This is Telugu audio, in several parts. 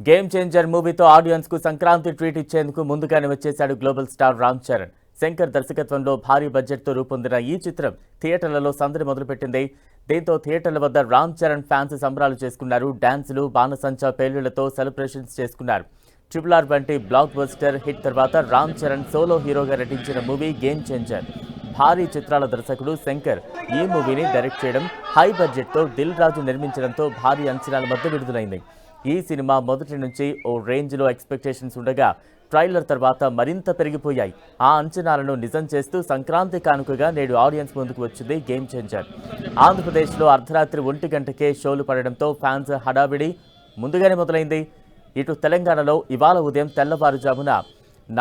గేమ్ చేంజర్ మూవీతో ఆడియన్స్ కు సంక్రాంతి ట్రీట్ ఇచ్చేందుకు ముందుగానే వచ్చేశాడు గ్లోబల్ స్టార్ రామ్ చరణ్. శంకర్ దర్శకత్వంలో భారీ బడ్జెట్ తో రూపొందిన ఈ చిత్రం థియేటర్లలో సందడి మొదలుపెట్టింది. దీంతో థియేటర్ల వద్ద రామ్ చరణ్ ఫ్యాన్స్ సంబరాలు చేసుకున్నారు. డాన్సులు, బాణసంచా పేలుళ్లతో సెలబ్రేషన్స్ చేసుకున్నారు. RRR వంటి బ్లాక్ బస్టర్ హిట్ తర్వాత రామ్ చరణ్ సోలో హీరోగా నటించిన మూవీ గేమ్ చేంజర్. భారీ చిత్రాల దర్శకుడు శంకర్ ఈ మూవీని డైరెక్ట్ చేయడం, హై బడ్జెట్ తో దిల్ రాజు నిర్మించడంతో భారీ అంచనాల మధ్య విడుదలైంది. ఈ సినిమా మొదటి నుంచి ఓ రేంజ్లో ఎక్స్పెక్టేషన్స్ ఉండగా ట్రైలర్ తర్వాత మరింత పెరిగిపోయాయి. ఆ అంచనాలను నిజం చేస్తూ సంక్రాంతి కానుకగా నేడు ఆడియన్స్ ముందుకు వచ్చింది గేమ్ చేంజర్. ఆంధ్రప్రదేశ్లో అర్ధరాత్రి 1 గంటకే షోలు పడడంతో ఫ్యాన్స్ హడావిడి ముందుగానే మొదలైంది. ఇటు తెలంగాణలో ఇవాళ ఉదయం తెల్లవారుజామున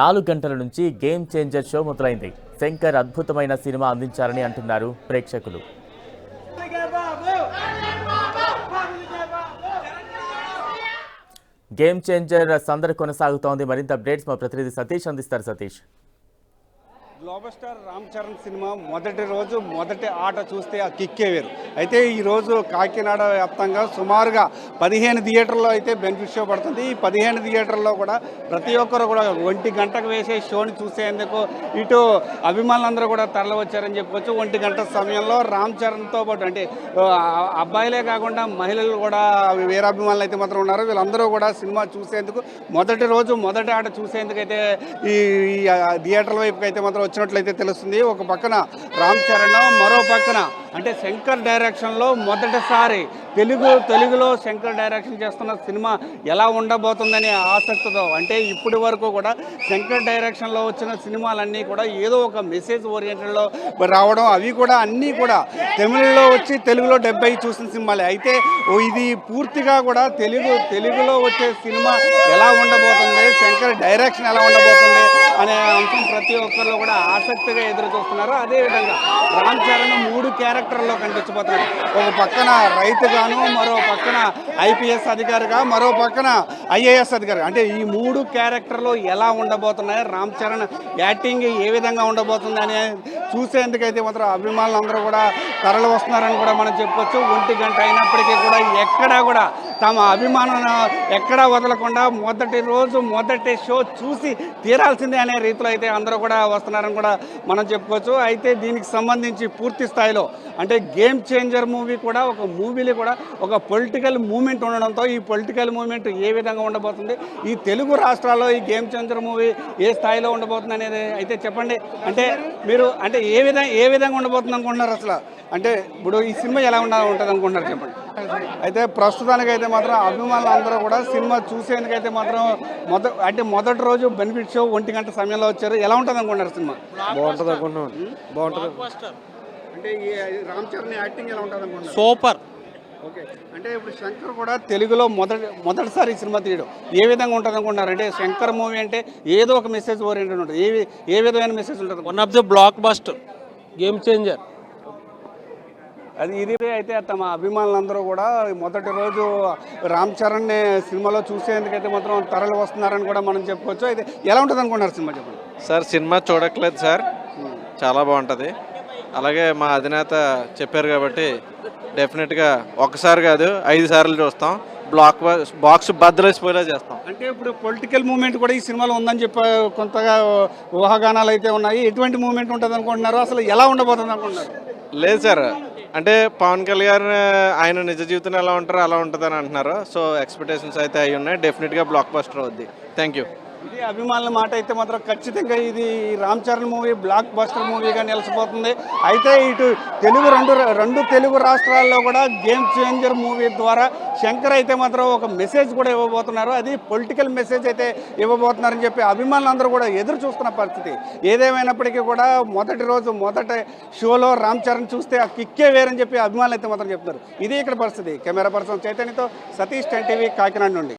4 గంటల నుంచి గేమ్ చేంజర్ షో మొదలైంది. శంకర్ అద్భుతమైన సినిమా అందించారని అంటున్నారు ప్రేక్షకులు. గేమ్ చేంజర్ సందడి కొనసాగుతోంది. మరింత అప్డేట్స్ మా ప్రతినిధి సతీష్ అందిస్తారు. Satish, global star Ram Charan cinema మొదటి రోజు మొదటి ఆట చూస్తే ఆ కిక్కే వేరు. అయితే ఈరోజు కాకినాడ వ్యాప్తంగా సుమారుగా 15 థియేటర్లో అయితే బెనిఫిట్ షో పడుతుంది. ఈ 15 థియేటర్లో కూడా ప్రతి ఒక్కరు కూడా 1 గంటకు వేసే షోని చూసేందుకు ఇటు అభిమానులందరూ కూడా తరలి వచ్చారని చెప్పుకోవచ్చు. 1 గంట సమయంలో రామ్ చరణ్తో పాటు అంటే అబ్బాయిలే కాకుండా మహిళలు కూడా వేరే అభిమానులు అయితే మాత్రం ఉన్నారు. వీళ్ళందరూ కూడా సినిమా చూసేందుకు మొదటి రోజు మొదటి ఆట చూసేందుకు అయితే ఈ థియేటర్ల వైపుకి అయితే మాత్రం వచ్చినట్లయితే తెలుస్తుంది. ఒక పక్కన రామ్ చరణ్, మరో పక్కన అంటే శంకర్ డైరెక్షన్లో మొదటిసారి తెలుగులో శంకర్ డైరెక్షన్ చేస్తున్న సినిమా ఎలా ఉండబోతుందని ఆసక్తితో, అంటే ఇప్పటి వరకు కూడా శంకర్ డైరెక్షన్లో వచ్చిన సినిమాలన్నీ కూడా ఏదో ఒక మెసేజ్ ఓరియంటెడ్లో రావడం, అవి కూడా అన్నీ కూడా తమిళలో వచ్చి తెలుగులో 70 చూసిన సినిమాలే. అయితే ఇది పూర్తిగా కూడా తెలుగులో వచ్చే సినిమా ఎలా ఉండబోతుంది, శంకర్ డైరెక్షన్ ఎలా ఉండబోతుంది అనే అంశం ప్రతి ఒక్కరిలో కూడా ఆసక్తిగా ఎదురు చూస్తున్నారు. అదేవిధంగా రామ్ చరణ్ 3 క్యారెక్టర్లో కనిపించబోతున్నారు. ఒక పక్కన రైతుగాను, మరో పక్కన IPS అధికారిగా, మరో పక్కన IAS అధికారిగా, అంటే ఈ 3 క్యారెక్టర్లు ఎలా ఉండబోతున్నాయి, రామ్ చరణ్ యాక్టింగ్ ఏ విధంగా ఉండబోతుంది అని చూసేందుకైతే మాత్రం అభిమానులు అందరూ కూడా తరలి వస్తున్నారని కూడా మనం చెప్పుకోవచ్చు. 1 గంట అయినప్పటికీ కూడా ఎక్కడా కూడా తమ అభిమానులను ఎక్కడా వదలకుండా మొదటి రోజు మొదటి షో చూసి తీరాల్సిందే అనే రీతిలో అయితే అందరూ కూడా వస్తున్నారని కూడా మనం చెప్పుకోవచ్చు. అయితే దీనికి సంబంధించి పూర్తి స్థాయిలో అంటే గేమ్ చేంజర్ మూవీ కూడా ఒక పొలిటికల్ మూమెంట్ ఉండడంతో ఈ పొలిటికల్ మూమెంట్ ఏ విధంగా ఉండబోతుంది, ఈ తెలుగు రాష్ట్రాల్లో ఈ గేమ్ చేంజర్ మూవీ ఏ స్థాయిలో ఉండబోతుంది అనేది అయితే చెప్పండి. అంటే మీరు అంటే ఏ విధంగా ఉండబోతుంది అనుకుంటున్నారు అసలు? అంటే ఇప్పుడు ఈ సినిమా ఎలా ఉంటుంది అనుకుంటున్నారు చెప్పండి. అయితే ప్రస్తుతానికైతే మాత్రం అభిమానులు అందరూ కూడా సినిమా చూసేందుకైతే మాత్రం మొదటి రోజు బెనిఫిట్ షో 1 గంట సమయంలో వచ్చారు. ఎలా ఉంటుంది అనుకుంటున్నారు సినిమా? బాగుంటుంది అనుకుంటున్నాను. బాగుంటుంది. అంటే రామ్ చరణ్ యాక్టింగ్ ఎలా ఉంటుంది అనుకుంటున్నారు? సూపర్. ఓకే, అంటే ఇప్పుడు శంకర్ కూడా తెలుగులో మొదటిసారి సినిమా తీయడం ఏ విధంగా ఉంటుంది అనుకుంటున్నారు? అంటే శంకర్ మూవీ అంటే ఏదో ఒక మెసేజ్ ఓరియంటెడ్ ఉంటుంది. ఏ విధమైన మెసేజ్ ఉంటుంది? One of the block buster, game changer. ఇది అయితే తమ అభిమానులందరూ కూడా మొదటి రోజు రామ్ చరణ్ సినిమాలో చూసేందుకైతే మాత్రం తరలి వస్తున్నారని కూడా మనం చెప్పుకోవచ్చు. అయితే ఎలా ఉంటుంది అనుకుంటున్నారు సినిమా చెప్పండి? సార్ సినిమా చూడట్లేదు సార్, చాలా బాగుంటుంది. అలాగే మా అధినేత చెప్పారు కాబట్టి డెఫినెట్గా ఒకసారి కాదు 5 సార్లు చూస్తాం. బాక్స్ బద్దలేసిపోయేలా చేస్తాం. అంటే ఇప్పుడు పొలిటికల్ మూమెంట్ కూడా ఈ సినిమాలో ఉందని చెప్పి కొంతగా ఊహాగానాలు అయితే ఉన్నాయి. ఎటువంటి మూమెంట్ ఉంటుంది అనుకుంటున్నారు? అసలు ఎలా ఉండబోతుంది అనుకుంటున్నారు? లేదు సార్, అంటే పవన్ కళ్యాణ్ ఆయన నిజ జీవితం ఎలా ఉంటారో అలా ఉంటుందని అంటున్నారు. సో ఎక్స్పెక్టేషన్స్ అయితే అవి ఉన్నాయి. డెఫినెట్గా బ్లాక్ బస్టర్ అవుద్ది. Thank you. ఇది అభిమానుల మాట అయితే మాత్రం ఖచ్చితంగా ఇది Ram Charan movie blockbuster మూవీగా నిలిచిపోతుంది. అయితే ఇటు రెండు తెలుగు రాష్ట్రాల్లో కూడా గేమ్ చేంజర్ మూవీ ద్వారా శంకర్ అయితే మాత్రం ఒక మెసేజ్ కూడా ఇవ్వబోతున్నారు. అది పొలిటికల్ మెసేజ్ అయితే ఇవ్వబోతున్నారని చెప్పి అభిమానులందరూ కూడా ఎదురు చూస్తున్న పరిస్థితి. ఏదేమైనప్పటికీ కూడా మొదటి రోజు మొదటి షోలో రామ్ చరణ్ చూస్తే ఆ కిక్కే వేరని చెప్పి అభిమానులు అయితే మాత్రం చెప్తున్నారు. ఇది ఇక్కడ పరిస్థితి. కెమెరా పర్సన్ చైతన్యతో సతీష్, 10 TV, కాకినాడ నుండి.